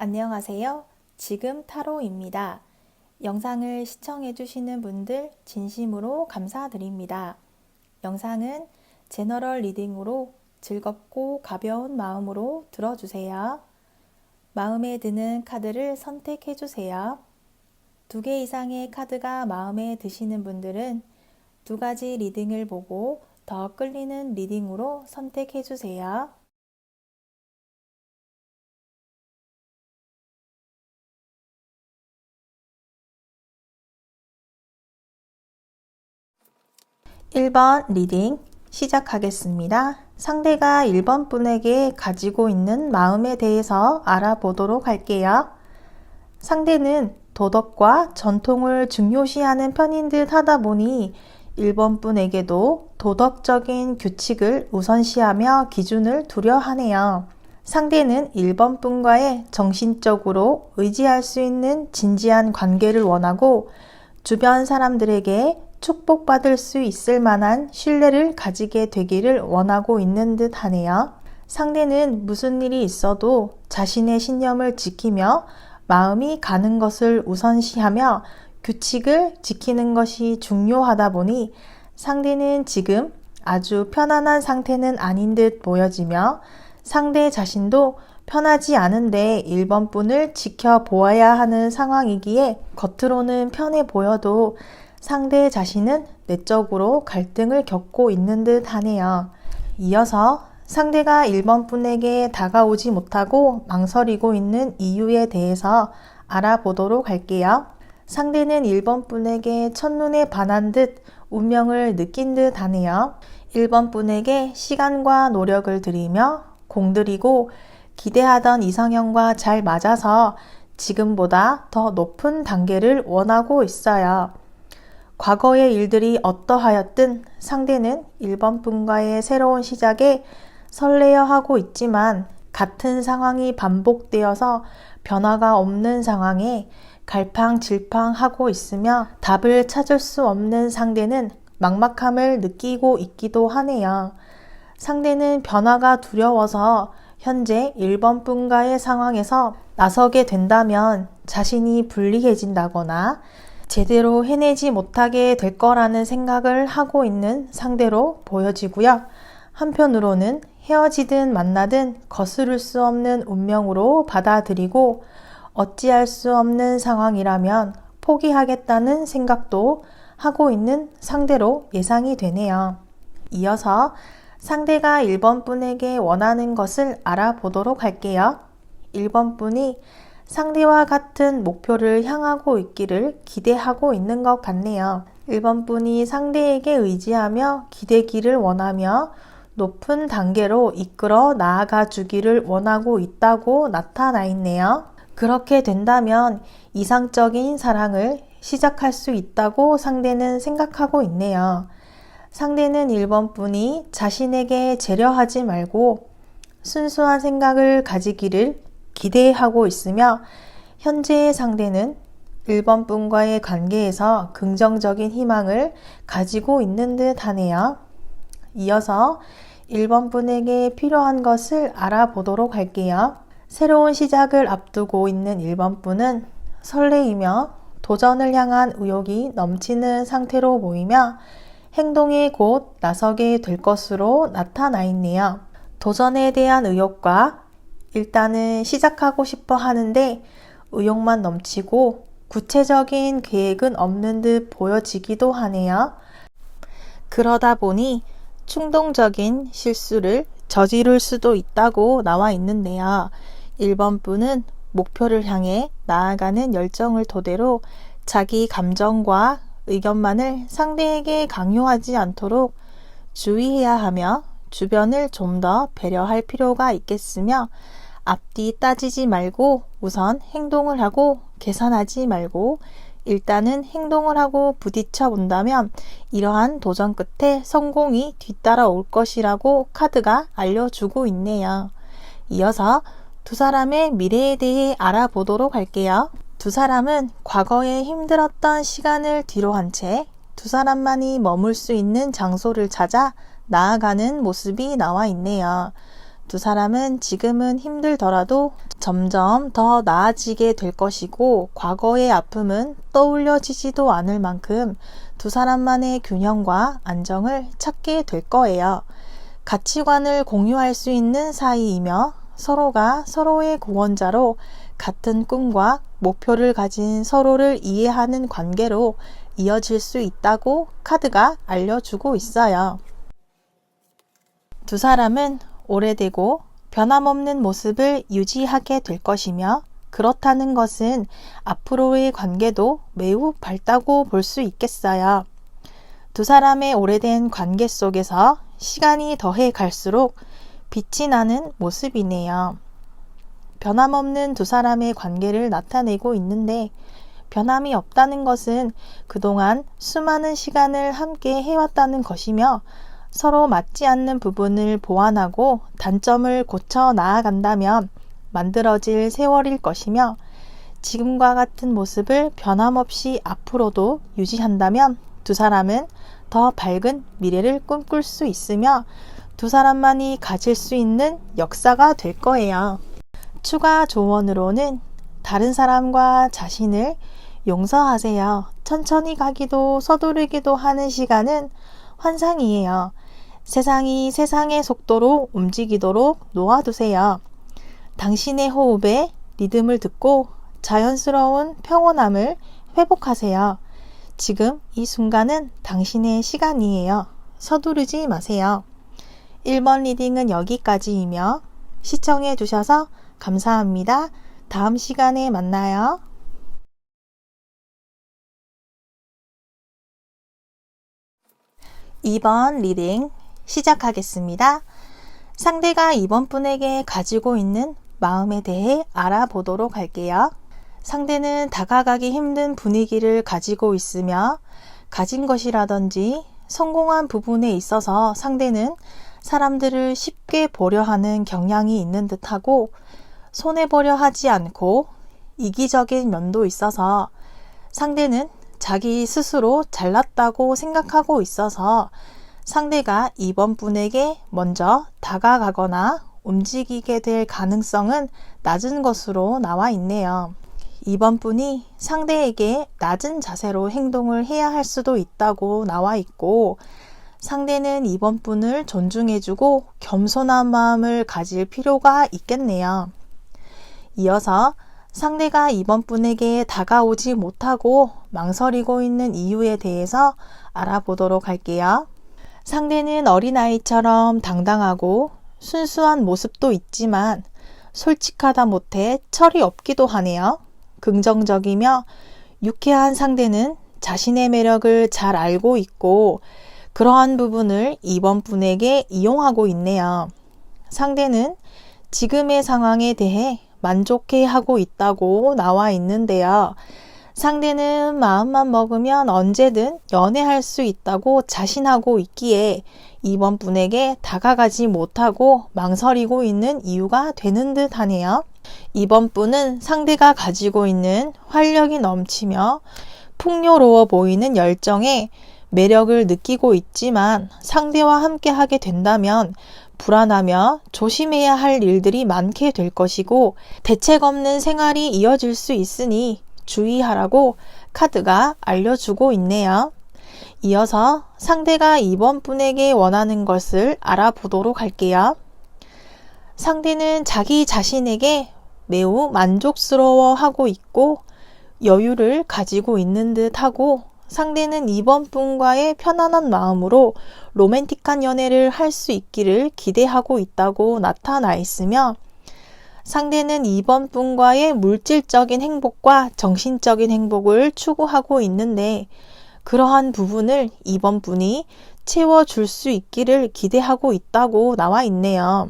안녕하세요. 지금 타로입니다. 영상을 시청해주시는 분들 진심으로 감사드립니다. 영상은 제너럴 리딩으로 즐겁고 가벼운 마음으로 들어주세요. 마음에 드는 카드를 선택해주세요. 2개 이상의 카드가 마음에 드시는 분들은 2가지 리딩을 보고 더 끌리는 리딩으로 선택해주세요. (1번) 리딩 시작하겠습니다. 상대가 1번 분에게 가지고 있는 마음에 대해서 알아보도록 할게요. 상대는 도덕과 전통을 중요시하는 편인 듯 하다 보니 1번 분에게도 도덕적인 규칙을 우선시하며 기준을 두려 하네요. 상대는 1번 분과의 정신적으로 의지할 수 있는 진지한 관계를 원하고 주변 사람들에게 축복받을 수 있을 만한 신뢰를 가지게 되기를 원하고 있는 듯 하네요. 상대는 무슨 일이 있어도 자신의 신념을 지키며 마음이 가는 것을 우선시하며 규칙을 지키는 것이 중요하다 보니 상대는 지금 아주 편안한 상태는 아닌 듯 보여지며 상대 자신도 편하지 않은데 1번 분을 지켜보아야 하는 상황이기에 겉으로는 편해 보여도 상대 자신은 내적으로 갈등을 겪고 있는 듯 하네요. 이어서 상대가 1번 분에게 다가오지 못하고 망설이고 있는 이유에 대해서 알아보도록 할게요. 상대는 1번 분에게 첫눈에 반한 듯 운명을 느낀 듯 하네요. 1번 분에게 시간과 노력을 들이며 공들이고 기대하던 이상형과 잘 맞아서 지금보다 더 높은 단계를 원하고 있어요. 과거의 일들이 어떠하였든 상대는 1번 분과의 새로운 시작에 설레어 하고 있지만 같은 상황이 반복되어서 변화가 없는 상황에 갈팡질팡하고 있으며 답을 찾을 수 없는 상대는 막막함을 느끼고 있기도 하네요. 상대는 변화가 두려워서 현재 1번 분과의 상황에서 나서게 된다면 자신이 불리해진다거나 제대로 해내지 못하게 될 거라는 생각을 하고 있는 상대로 보여지고요. 한편으로는 헤어지든 만나든 거스를 수 없는 운명으로 받아들이고 어찌할 수 없는 상황이라면 포기하겠다는 생각도 하고 있는 상대로 예상이 되네요. 이어서 상대가 1번 분에게 원하는 것을 알아보도록 할게요. 1번 분이 상대와 같은 목표를 향하고 있기를 기대하고 있는 것 같네요. 1번 분이 상대에게 의지하며 기대기를 원하며 높은 단계로 이끌어 나아가 주기를 원하고 있다고 나타나 있네요. 그렇게 된다면 이상적인 사랑을 시작할 수 있다고 상대는 생각하고 있네요. 상대는 1번 분이 자신에게 재려하지 말고 순수한 생각을 가지기를 기대하고 있으며 현재의 상대는 1번 분과의 관계에서 긍정적인 희망을 가지고 있는 듯 하네요. 이어서 1번 분에게 필요한 것을 알아보도록 할게요. 새로운 시작을 앞두고 있는 1번 분은 설레이며 도전을 향한 의욕이 넘치는 상태로 보이며 행동에 곧 나서게 될 것으로 나타나 있네요. 도전에 대한 의욕과 일단은 시작하고 싶어 하는데 의욕만 넘치고 구체적인 계획은 없는 듯 보여지기도 하네요. 그러다 보니 충동적인 실수를 저지를 수도 있다고 나와 있는데요. 1번 분은 목표를 향해 나아가는 열정을 토대로 자기 감정과 의견만을 상대에게 강요하지 않도록 주의해야 하며 주변을 좀 더 배려할 필요가 있겠으며 앞뒤 따지지 말고 우선 행동을 하고 계산하지 말고 일단은 행동을 하고 부딪혀 본다면 이러한 도전 끝에 성공이 뒤따라올 것이라고 카드가 알려주고 있네요. 이어서 두 사람의 미래에 대해 알아보도록 할게요. 두 사람은 과거에 힘들었던 시간을 뒤로 한 채 두 사람만이 머물 수 있는 장소를 찾아 나아가는 모습이 나와 있네요. 두 사람은 지금은 힘들더라도 점점 더 나아지게 될 것이고, 과거의 아픔은 떠올려지지도 않을 만큼 두 사람만의 균형과 안정을 찾게 될 거예요. 가치관을 공유할 수 있는 사이이며 서로가 서로의 구원자로 같은 꿈과 목표를 가진 서로를 이해하는 관계로 이어질 수 있다고 카드가 알려주고 있어요. 두 사람은 오래되고 변함없는 모습을 유지하게 될 것이며, 그렇다는 것은 앞으로의 관계도 매우 밝다고 볼 수 있겠어요. 두 사람의 오래된 관계 속에서 시간이 더해 갈수록 빛이 나는 모습이네요. 변함없는 두 사람의 관계를 나타내고 있는데, 변함이 없다는 것은 그동안 수많은 시간을 함께 해왔다는 것이며, 서로 맞지 않는 부분을 보완하고 단점을 고쳐 나아간다면 만들어질 세월일 것이며, 지금과 같은 모습을 변함없이 앞으로도 유지한다면 두 사람은 더 밝은 미래를 꿈꿀 수 있으며 두 사람만이 가질 수 있는 역사가 될 거예요. 추가 조언으로는 다른 사람과 자신을 용서하세요. 천천히 가기도 서두르기도 하는 시간은 환상이에요. 세상이 세상의 속도로 움직이도록 놓아두세요. 당신의 호흡에 리듬을 듣고 자연스러운 평온함을 회복하세요. 지금 이 순간은 당신의 시간이에요. 서두르지 마세요. 1번 리딩은 여기까지이며 시청해 주셔서 감사합니다. 다음 시간에 만나요. 2번 리딩 시작하겠습니다. 상대가 이번 분에게 가지고 있는 마음에 대해 알아보도록 할게요. 상대는 다가가기 힘든 분위기를 가지고 있으며, 가진 것이라든지 성공한 부분에 있어서 상대는 사람들을 쉽게 보려 하는 경향이 있는 듯하고, 손해보려 하지 않고 이기적인 면도 있어서 상대는 자기 스스로 잘났다고 생각하고 있어서 상대가 이번 분에게 먼저 다가가거나 움직이게 될 가능성은 낮은 것으로 나와 있네요. 이번 분이 상대에게 낮은 자세로 행동을 해야 할 수도 있다고 나와 있고, 상대는 이번 분을 존중해주고 겸손한 마음을 가질 필요가 있겠네요. 이어서 상대가 이번 분에게 다가오지 못하고 망설이고 있는 이유에 대해서 알아보도록 할게요. 상대는 어린아이처럼 당당하고 순수한 모습도 있지만 솔직하다 못해 철이 없기도 하네요. 긍정적이며 유쾌한 상대는 자신의 매력을 잘 알고 있고, 그러한 부분을 이번 분에게 이용하고 있네요. 상대는 지금의 상황에 대해 만족해 하고 있다고 나와 있는데요. 상대는 마음만 먹으면 언제든 연애할 수 있다고 자신하고 있기에 이번 분에게 다가가지 못하고 망설이고 있는 이유가 되는 듯 하네요. 이번 분은 상대가 가지고 있는 활력이 넘치며 풍요로워 보이는 열정에 매력을 느끼고 있지만, 상대와 함께 하게 된다면 불안하며 조심해야 할 일들이 많게 될 것이고 대책 없는 생활이 이어질 수 있으니 주의하라고 카드가 알려주고 있네요. 이어서 상대가 이번 분에게 원하는 것을 알아보도록 할게요. 상대는 자기 자신에게 매우 만족스러워하고 있고 여유를 가지고 있는 듯하고, 상대는 이번 분과의 편안한 마음으로 로맨틱한 연애를 할 수 있기를 기대하고 있다고 나타나 있으며, 상대는 이번 분과의 물질적인 행복과 정신적인 행복을 추구하고 있는데, 그러한 부분을 이번 분이 채워줄 수 있기를 기대하고 있다고 나와 있네요.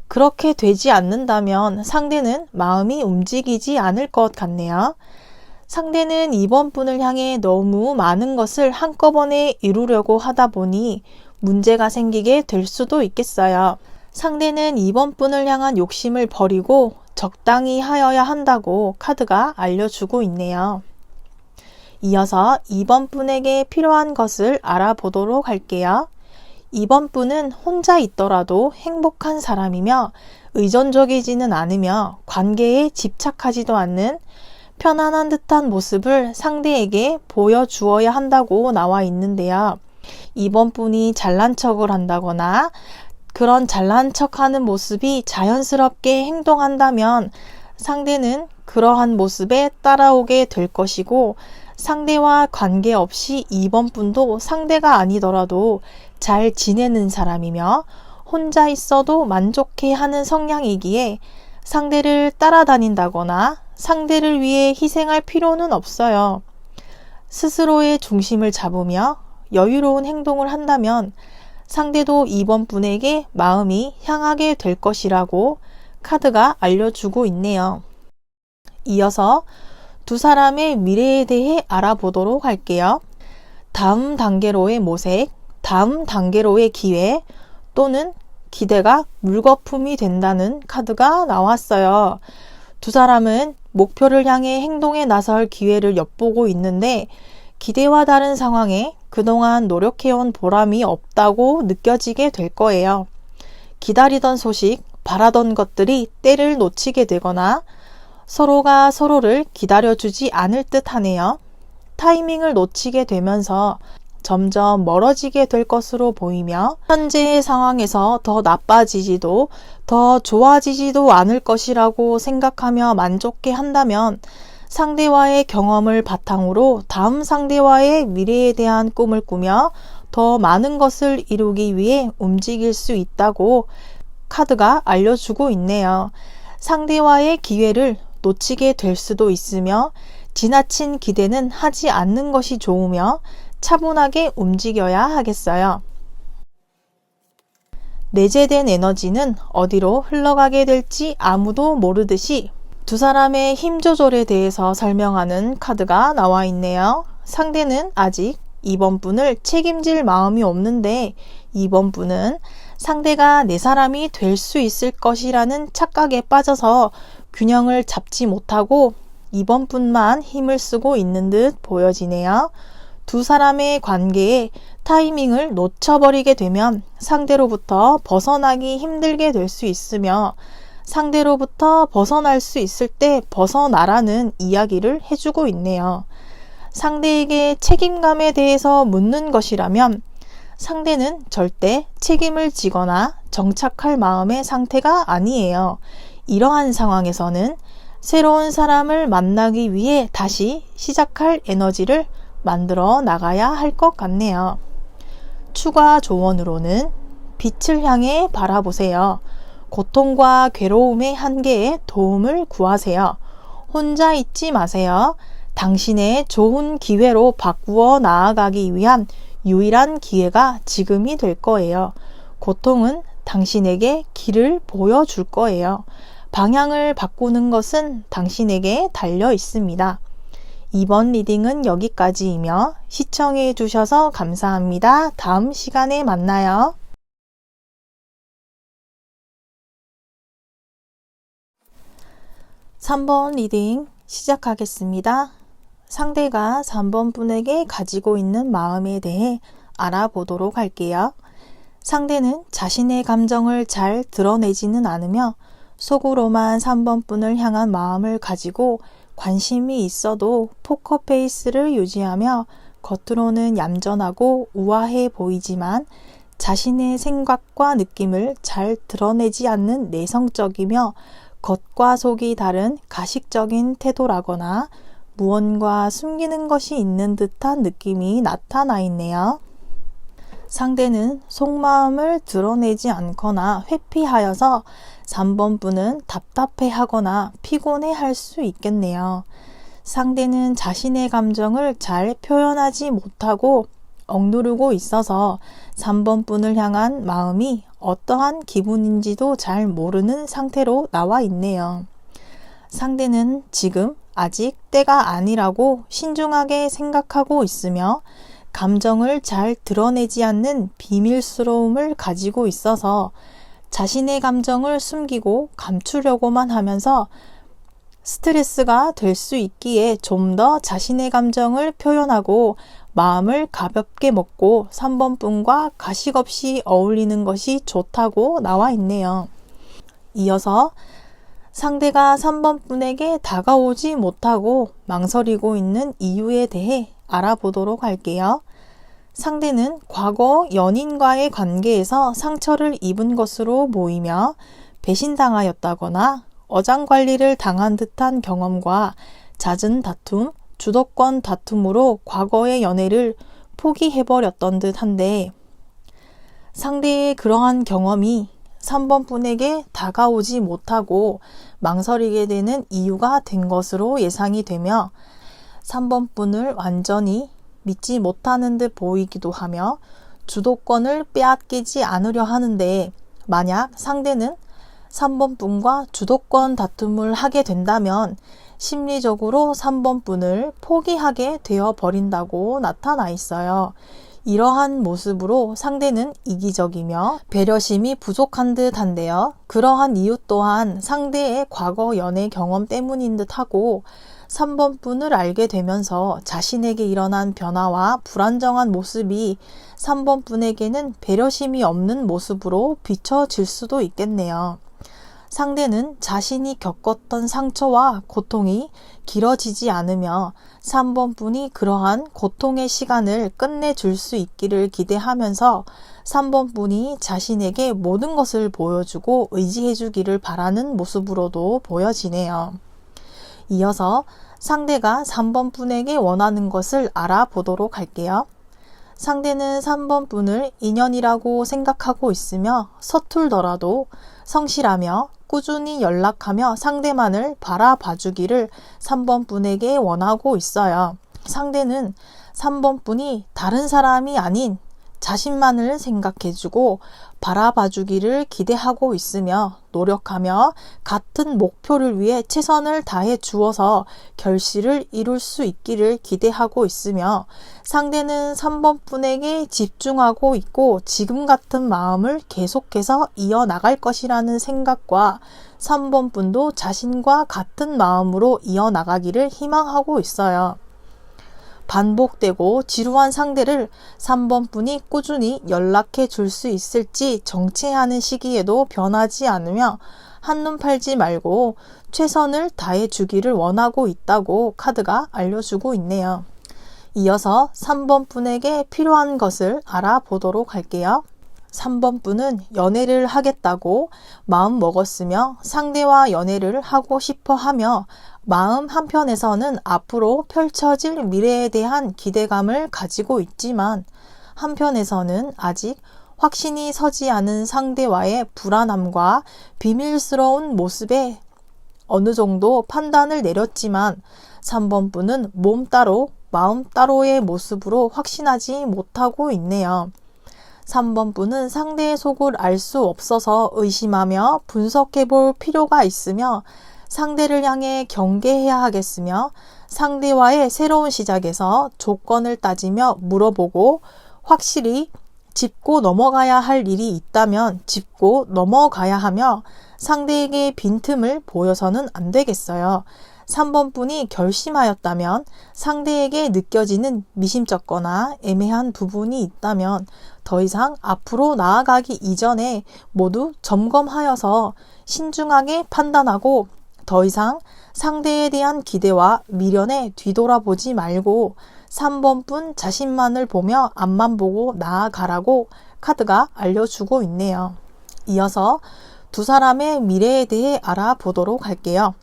그렇게 되지 않는다면 상대는 마음이 움직이지 않을 것 같네요. 상대는 이번 분을 향해 너무 많은 것을 한꺼번에 이루려고 하다 보니 문제가 생기게 될 수도 있겠어요. 상대는 이번 분을 향한 욕심을 버리고 적당히 하여야 한다고 카드가 알려주고 있네요. 이어서 이번 분에게 필요한 것을 알아보도록 할게요. 이번 분은 혼자 있더라도 행복한 사람이며 의존적이지는 않으며 관계에 집착하지도 않는 편안한 듯한 모습을 상대에게 보여주어야 한다고 나와 있는데요. 이번 분이 잘난 척을 한다거나 그런 잘난 척하는 모습이 자연스럽게 행동한다면 상대는 그러한 모습에 따라오게 될 것이고, 상대와 관계없이 이번 분도 상대가 아니더라도 잘 지내는 사람이며 혼자 있어도 만족해 하는 성향이기에 상대를 따라다닌다거나 상대를 위해 희생할 필요는 없어요. 스스로의 중심을 잡으며 여유로운 행동을 한다면 상대도 이번 분에게 마음이 향하게 될 것이라고 카드가 알려주고 있네요. 이어서 두 사람의 미래에 대해 알아보도록 할게요. 다음 단계로의 모색, 다음 단계로의 기회 또는 기대가 물거품이 된다는 카드가 나왔어요. 두 사람은 목표를 향해 행동에 나설 기회를 엿보고 있는데 기대와 다른 상황에 그동안 노력해온 보람이 없다고 느껴지게 될 거예요. 기다리던 소식, 바라던 것들이 때를 놓치게 되거나 서로가 서로를 기다려주지 않을 듯 하네요. 타이밍을 놓치게 되면서 점점 멀어지게 될 것으로 보이며 현재의 상황에서 더 나빠지지도 더 좋아지지도 않을 것이라고 생각하며 만족해 한다면 상대와의 경험을 바탕으로 다음 상대와의 미래에 대한 꿈을 꾸며 더 많은 것을 이루기 위해 움직일 수 있다고 카드가 알려주고 있네요. 상대와의 기회를 놓치게 될 수도 있으며 지나친 기대는 하지 않는 것이 좋으며 차분하게 움직여야 하겠어요. 내재된 에너지는 어디로 흘러가게 될지 아무도 모르듯이 두 사람의 힘 조절에 대해서 설명하는 카드가 나와 있네요. 상대는 아직 이번 분을 책임질 마음이 없는데 이번 분은 상대가 내 사람이 될 수 있을 것이라는 착각에 빠져서 균형을 잡지 못하고 이번 분만 힘을 쓰고 있는 듯 보여지네요. 두 사람의 관계에 타이밍을 놓쳐버리게 되면 상대로부터 벗어나기 힘들게 될 수 있으며 상대로부터 벗어날 수 있을 때 벗어나라는 이야기를 해주고 있네요. 상대에게 책임감에 대해서 묻는 것이라면 상대는 절대 책임을 지거나 정착할 마음의 상태가 아니에요. 이러한 상황에서는 새로운 사람을 만나기 위해 다시 시작할 에너지를 만들어 나가야 할 것 같네요. 추가 조언으로는 빛을 향해 바라보세요. 고통과 괴로움의 한계에 도움을 구하세요. 혼자 있지 마세요. 당신의 좋은 기회로 바꾸어 나아가기 위한 유일한 기회가 지금이 될 거예요. 고통은 당신에게 길을 보여줄 거예요. 방향을 바꾸는 것은 당신에게 달려 있습니다. 이번 리딩은 여기까지이며 시청해 주셔서 감사합니다. 다음 시간에 만나요. (3번) 리딩 시작하겠습니다. 상대가 3번 분에게 가지고 있는 마음에 대해 알아보도록 할게요. 상대는 자신의 감정을 잘 드러내지는 않으며 속으로만 3번 분을 향한 마음을 가지고 관심이 있어도 포커페이스를 유지하며 겉으로는 얌전하고 우아해 보이지만 자신의 생각과 느낌을 잘 드러내지 않는 내성적이며 겉과 속이 다른 가식적인 태도라거나 무언가 숨기는 것이 있는 듯한 느낌이 나타나 있네요. 상대는 속마음을 드러내지 않거나 회피하여서 3번 분은 답답해하거나 피곤해할 수 있겠네요. 상대는 자신의 감정을 잘 표현하지 못하고 억누르고 있어서 3번 분을 향한 마음이 어떠한 기분인지도 잘 모르는 상태로 나와 있네요. 상대는 지금 아직 때가 아니라고 신중하게 생각하고 있으며 감정을 잘 드러내지 않는 비밀스러움을 가지고 있어서 자신의 감정을 숨기고 감추려고만 하면서 스트레스가 될 수 있기에 좀 더 자신의 감정을 표현하고 마음을 가볍게 먹고 3번 분과 가식 없이 어울리는 것이 좋다고 나와 있네요. 이어서 상대가 3번 분에게 다가오지 못하고 망설이고 있는 이유에 대해 알아보도록 할게요. 상대는 과거 연인과의 관계에서 상처를 입은 것으로 보이며 배신당하였다거나 어장관리를 당한 듯한 경험과 잦은 다툼, 주도권 다툼으로 과거의 연애를 포기해버렸던 듯한데 상대의 그러한 경험이 3번 분에게 다가오지 못하고 망설이게 되는 이유가 된 것으로 예상이 되며 3번 분을 완전히 믿지 못하는 듯 보이기도 하며 주도권을 빼앗기지 않으려 하는데 만약 상대는 3번 분과 주도권 다툼을 하게 된다면 심리적으로 3번 분을 포기하게 되어 버린다고 나타나 있어요. 이러한 모습으로 상대는 이기적이며 배려심이 부족한 듯한데요. 그러한 이유 또한 상대의 과거 연애 경험 때문인 듯하고 3번 분을 알게 되면서 자신에게 일어난 변화와 불안정한 모습이 3번 분에게는 배려심이 없는 모습으로 비춰질 수도 있겠네요. 상대는 자신이 겪었던 상처와 고통이 길어지지 않으며 3번 분이 그러한 고통의 시간을 끝내줄 수 있기를 기대하면서 3번 분이 자신에게 모든 것을 보여주고 의지해주기를 바라는 모습으로도 보여지네요. 이어서 상대가 3번 분에게 원하는 것을 알아보도록 할게요. 상대는 3번 분을 인연이라고 생각하고 있으며 서툴더라도 성실하며 꾸준히 연락하며 상대만을 바라봐주기를 3번 분에게 원하고 있어요. 상대는 3번 분이 다른 사람이 아닌 자신만을 생각해주고 바라봐주기를 기대하고 있으며 노력하며 같은 목표를 위해 최선을 다해 주어서 결실을 이룰 수 있기를 기대하고 있으며 상대는 3번 분에게 집중하고 있고 지금 같은 마음을 계속해서 이어나갈 것이라는 생각과 3번 분도 자신과 같은 마음으로 이어나가기를 희망하고 있어요. 반복되고 지루한 상대를 3번 분이 꾸준히 연락해 줄 수 있을지 정체하는 시기에도 변하지 않으며 한눈 팔지 말고 최선을 다해 주기를 원하고 있다고 카드가 알려주고 있네요. 이어서 3번 분에게 필요한 것을 알아보도록 할게요. 3번 분은 연애를 하겠다고 마음 먹었으며 상대와 연애를 하고 싶어 하며 마음 한편에서는 앞으로 펼쳐질 미래에 대한 기대감을 가지고 있지만 한편에서는 아직 확신이 서지 않은 상대와의 불안함과 비밀스러운 모습에 어느 정도 판단을 내렸지만 3번 분은 몸 따로 마음 따로의 모습으로 확신하지 못하고 있네요. 3번 분은 상대의 속을 알 수 없어서 의심하며 분석해 볼 필요가 있으며 상대를 향해 경계해야 하겠으며 상대와의 새로운 시작에서 조건을 따지며 물어보고 확실히 짚고 넘어가야 할 일이 있다면 짚고 넘어가야 하며 상대에게 빈틈을 보여서는 안 되겠어요. 3번 분이 결심하였다면 상대에게 느껴지는 미심쩍거나 애매한 부분이 있다면 더 이상 앞으로 나아가기 이전에 모두 점검하여서 신중하게 판단하고 더 이상 상대에 대한 기대와 미련에 뒤돌아보지 말고 3번 분 자신만을 보며 앞만 보고 나아가라고 카드가 알려주고 있네요. 이어서 두 사람의 미래에 대해 알아보도록 할게요.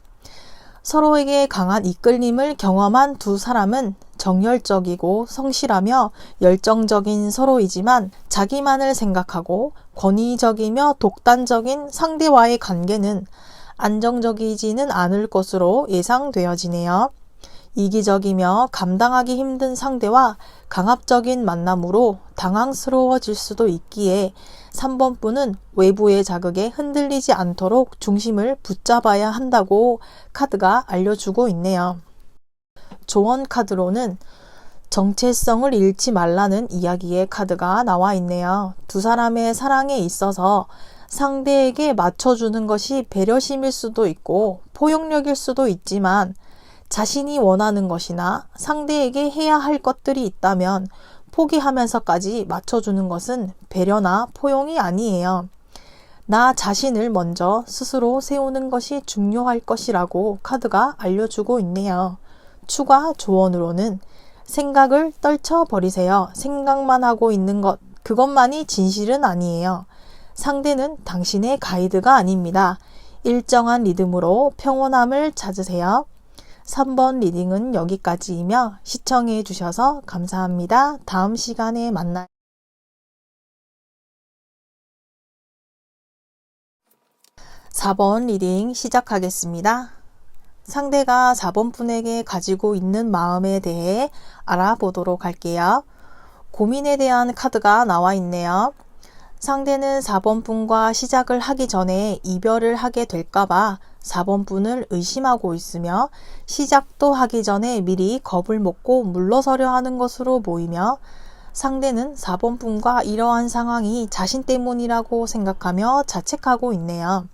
서로에게 강한 이끌림을 경험한 두 사람은 정열적이고 성실하며 열정적인 서로이지만 자기만을 생각하고 권위적이며 독단적인 상대와의 관계는 안정적이지는 않을 것으로 예상되어지네요. 이기적이며 감당하기 힘든 상대와 강압적인 만남으로 당황스러워질 수도 있기에 3번 분은 외부의 자극에 흔들리지 않도록 중심을 붙잡아야 한다고 카드가 알려주고 있네요. 조언 카드로는 정체성을 잃지 말라는 이야기의 카드가 나와 있네요. 두 사람의 사랑에 있어서 상대에게 맞춰주는 것이 배려심일 수도 있고 포용력일 수도 있지만 자신이 원하는 것이나 상대에게 해야 할 것들이 있다면 포기하면서까지 맞춰주는 것은 배려나 포용이 아니에요. 나 자신을 먼저 스스로 세우는 것이 중요할 것이라고 카드가 알려주고 있네요. 추가 조언으로는 생각을 떨쳐버리세요. 생각만 하고 있는 것, 그것만이 진실은 아니에요. 상대는 당신의 가이드가 아닙니다. 일정한 리듬으로 평온함을 찾으세요. 3번 리딩은 여기까지이며 시청해 주셔서 감사합니다. 다음 시간에 만나요. 4번 리딩 시작하겠습니다. 상대가 4번 분에게 가지고 있는 마음에 대해 알아보도록 할게요. 고민에 대한 카드가 나와 있네요. 상대는 4번 분과 시작을 하기 전에 이별을 하게 될까봐 4번 분을 의심하고 있으며 시작도 하기 전에 미리 겁을 먹고 물러서려 하는 것으로 보이며 상대는 4번 분과 이러한 상황이 자신 때문이라고 생각하며 자책하고 있네요.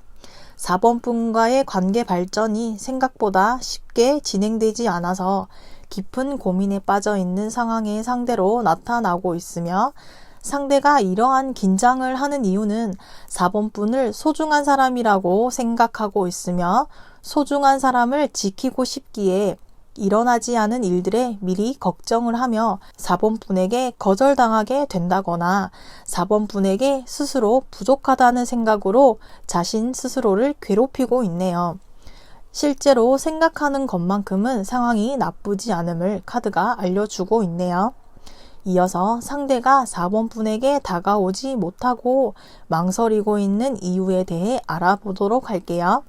4번 분과의 관계 발전이 생각보다 쉽게 진행되지 않아서 깊은 고민에 빠져 있는 상황의 상대로 나타나고 있으며 상대가 이러한 긴장을 하는 이유는 4번 분을 소중한 사람이라고 생각하고 있으며 소중한 사람을 지키고 싶기에 일어나지 않은 일들에 미리 걱정을 하며 4번 분에게 거절당하게 된다거나 4번 분에게 스스로 부족하다는 생각으로 자신 스스로를 괴롭히고 있네요. 실제로 생각하는 것만큼은 상황이 나쁘지 않음을 카드가 알려주고 있네요. 이어서 상대가 4번 분에게 다가오지 못하고 망설이고 있는 이유에 대해 알아보도록 할게요.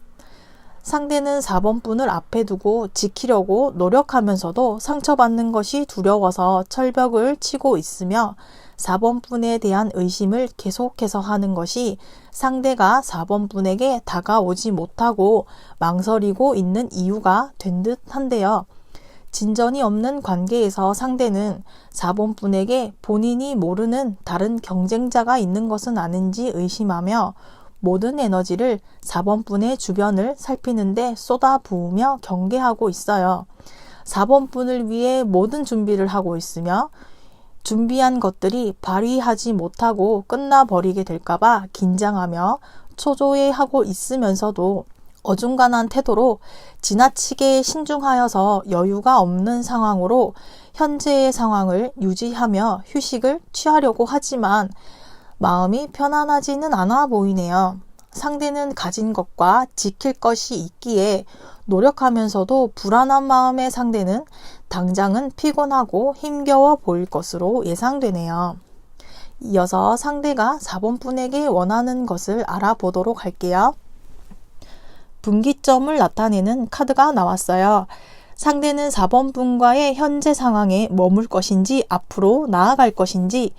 상대는 4번 분을 앞에 두고 지키려고 노력하면서도 상처받는 것이 두려워서 철벽을 치고 있으며 4번 분에 대한 의심을 계속해서 하는 것이 상대가 4번 분에게 다가오지 못하고 망설이고 있는 이유가 된 듯한데요. 진전이 없는 관계에서 상대는 4번 분에게 본인이 모르는 다른 경쟁자가 있는 것은 아닌지 의심하며 모든 에너지를 4번 분의 주변을 살피는데 쏟아부으며 경계하고 있어요. 4번 분을 위해 모든 준비를 하고 있으며 준비한 것들이 발휘하지 못하고 끝나버리게 될까봐 긴장하며 초조해하고 있으면서도 어중간한 태도로 지나치게 신중하여서 여유가 없는 상황으로 현재의 상황을 유지하며 휴식을 취하려고 하지만 마음이 편안하지는 않아 보이네요. 상대는 가진 것과 지킬 것이 있기에 노력하면서도 불안한 마음의 상대는 당장은 피곤하고 힘겨워 보일 것으로 예상되네요. 이어서 상대가 4번 분에게 원하는 것을 알아보도록 할게요. 분기점을 나타내는 카드가 나왔어요. 상대는 4번 분과의 현재 상황에 머물 것인지 앞으로 나아갈 것인지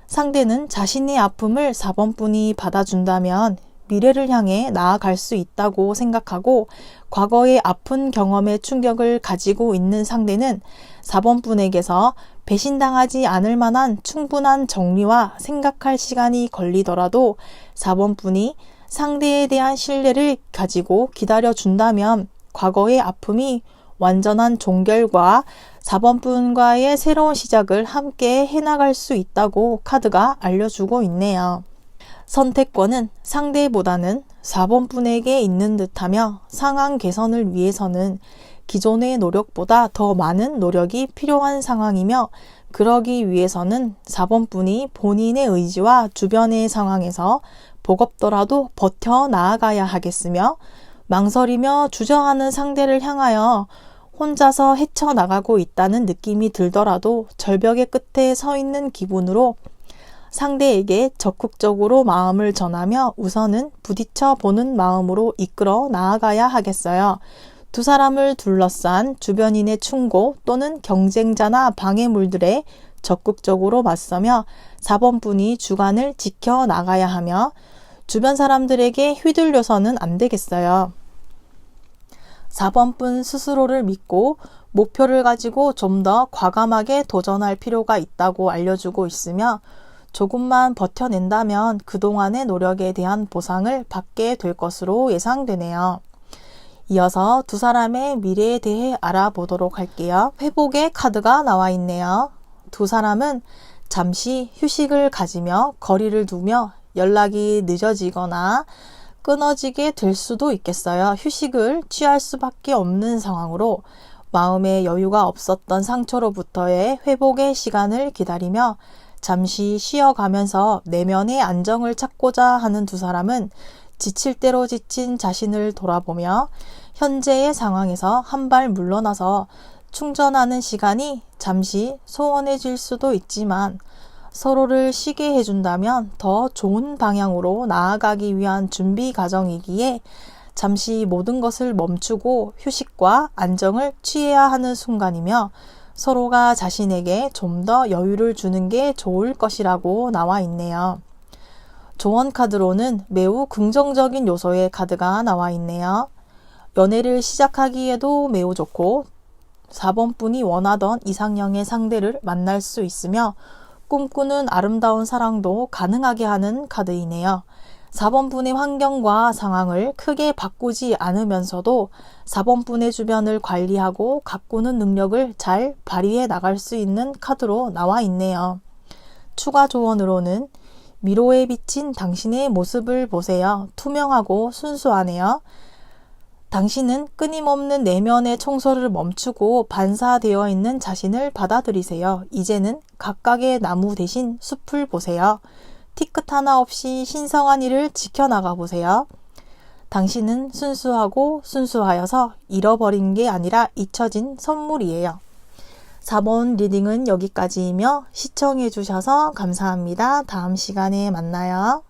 상대는 자신의 아픔을 4번 분이 받아준다면 미래를 향해 나아갈 수 있다고 생각하고 과거의 아픈 경험의 충격을 가지고 있는 상대는 4번 분에게서 배신당하지 않을 만한 충분한 정리와 생각할 시간이 걸리더라도 4번 분이 상대에 대한 신뢰를 가지고 기다려준다면 과거의 아픔이 완전한 종결과 4번 분과의 새로운 시작을 함께 해나갈 수 있다고 카드가 알려주고 있네요. 선택권은 상대보다는 4번 분에게 있는 듯하며 상황 개선을 위해서는 기존의 노력보다 더 많은 노력이 필요한 상황이며 그러기 위해서는 4번 분이 본인의 의지와 주변의 상황에서 버겁더라도 버텨 나아가야 하겠으며 망설이며 주저하는 상대를 향하여 혼자서 헤쳐나가고 있다는 느낌이 들더라도 절벽의 끝에 서 있는 기분으로 상대에게 적극적으로 마음을 전하며 우선은 부딪혀 보는 마음으로 이끌어 나아가야 하겠어요. 두 사람을 둘러싼 주변인의 충고 또는 경쟁자나 방해물들에 적극적으로 맞서며 4번 분이 주관을 지켜 나가야 하며 주변 사람들에게 휘둘려서는 안 되겠어요. 4번 분 스스로를 믿고 목표를 가지고 좀 더 과감하게 도전할 필요가 있다고 알려주고 있으며 조금만 버텨낸다면 그동안의 노력에 대한 보상을 받게 될 것으로 예상되네요. 이어서 두 사람의 미래에 대해 알아보도록 할게요. 회복의 카드가 나와 있네요. 두 사람은 잠시 휴식을 가지며 거리를 두며 연락이 늦어지거나 끊어지게 될 수도 있겠어요. 휴식을 취할 수밖에 없는 상황으로 마음의 여유가 없었던 상처로부터의 회복의 시간을 기다리며 잠시 쉬어가면서 내면의 안정을 찾고자 하는 두 사람은 지칠 대로 지친 자신을 돌아보며 현재의 상황에서 한 발 물러나서 충전하는 시간이 잠시 소원해질 수도 있지만 서로를 쉬게 해준다면 더 좋은 방향으로 나아가기 위한 준비 과정이기에 잠시 모든 것을 멈추고 휴식과 안정을 취해야 하는 순간이며 서로가 자신에게 좀 더 여유를 주는 게 좋을 것이라고 나와 있네요. 조언 카드로는 매우 긍정적인 요소의 카드가 나와 있네요. 연애를 시작하기에도 매우 좋고 4번 분이 원하던 이상형의 상대를 만날 수 있으며 꿈꾸는 아름다운 사랑도 가능하게 하는 카드이네요. 4번 분의 환경과 상황을 크게 바꾸지 않으면서도 4번 분의 주변을 관리하고 가꾸는 능력을 잘 발휘해 나갈 수 있는 카드로 나와 있네요. 추가 조언으로는 미로에 비친 당신의 모습을 보세요. 투명하고 순수하네요. 당신은 끊임없는 내면의 청소를 멈추고 반사되어 있는 자신을 받아들이세요. 이제는 각각의 나무 대신 숲을 보세요. 티끝 하나 없이 신성한 일을 지켜나가 보세요. 당신은 순수하고 순수하여서 잃어버린 게 아니라 잊혀진 선물이에요. 4번 리딩은 여기까지이며 시청해 주셔서 감사합니다. 다음 시간에 만나요.